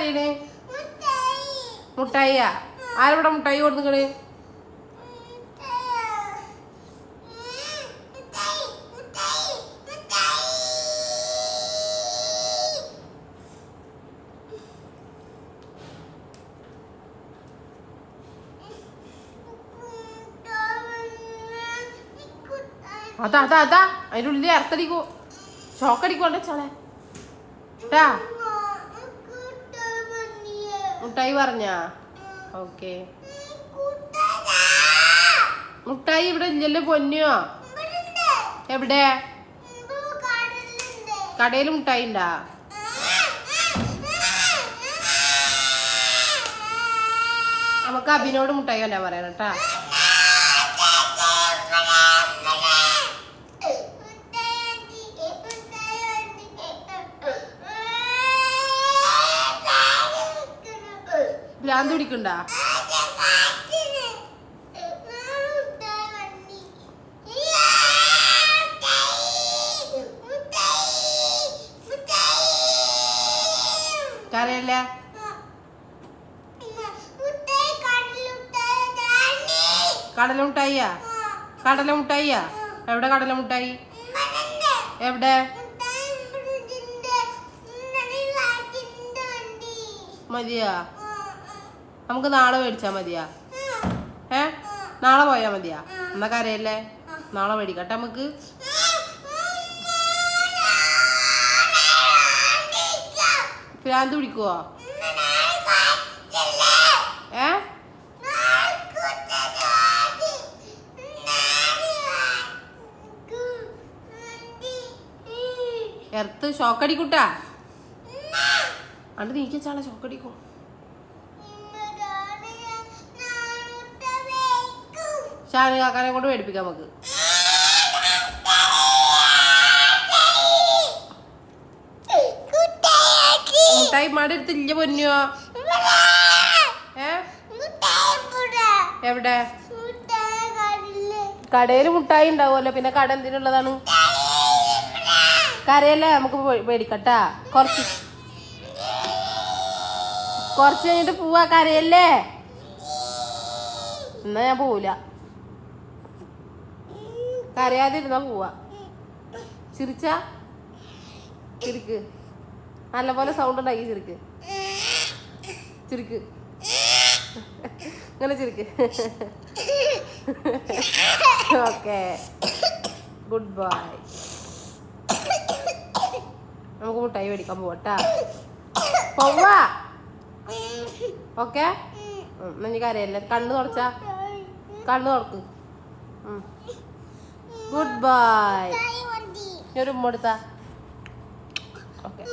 കരയണ്? മുട്ടായിയാ? ആരവിടെ മുട്ടായി കൊടുക്കണ്? അതാ അതാ അതാ അതിൻ്റെ ഉള്ളിൽ ഇറത്തടിക്കൂ, ഷോക്കടിക്കോണ്ട ചാളെ ട്ടാ. മുട്ടായി പറഞ്ഞാ ഓക്കെ. മുട്ടായി ഇവിടെ ഇല്ലല്ലോ പൊന്നോ. എവിടെ? കടയിൽ മുട്ടായി ഉണ്ടാ? നമുക്ക് അഭിനോട് മുട്ടായി അല്ല പറയണം കേട്ടാ. ഭ്രാന്ത് പിടിക്കണ്ട. കരയല്ലേ? കടല മുട്ടായിയാ? കടല മുട്ടായിയാ? എവിടെ കടല മുട്ടായി? എവിടെ? മതിയാ? നമുക്ക് നാളെ മേടിച്ചാ മതിയാ? നാളെ പോയാ മതിയാ? എന്നാ കരയല്ലേ, നാളെ മേടിക്കട്ടെ നമുക്ക്. ഭ്രാന്ത് പിടിക്കുവോ? എർത്ത് ഷോക്കടിക്കൂട്ടാ. അണ്ട് നീച്ചാളെ ഷോക്കടിക്കോ. ഷാനു കാക്കാനെ കൊണ്ട് മേടിപ്പിക്കാം നമുക്ക്. മുട്ടായി മാടെ എടുത്തില്ല പൊന്നോ. എവിടെ? കടയിൽ മുട്ടായി ഉണ്ടാവുമല്ലോ, പിന്നെ കട എന്തിനുള്ളതാണ്? കരയല്ലേ, നമുക്ക് മേടിക്കട്ടാ. കുറച്ച് കഴിഞ്ഞിട്ട് പോവാ. കരയല്ലേ? എന്നാ ഞാൻ പോവില്ല. കരയാതിരുന്നാ പോവാ. ചിരിച്ച ചിരിക്ക്, നല്ലപോലെ സൗണ്ട് ഉണ്ടാക്കി ചിരിക്ക്. ചിരിക്ക്, ഇങ്ങനെ ചിരിക്ക്. Okay, good bye. നമുക്ക് മുട്ടായി മേടിക്കാൻ പോവാട്ടാ. പോവാ. ഓക്കെ, നീ കരയല്ലേ? കണ്ണ് തുറച്ചാ, കണ്ണ് തുറക്ക്. Good bye. ഒരു ഉമ്മ കൊടുത്താ. ഓക്കെ.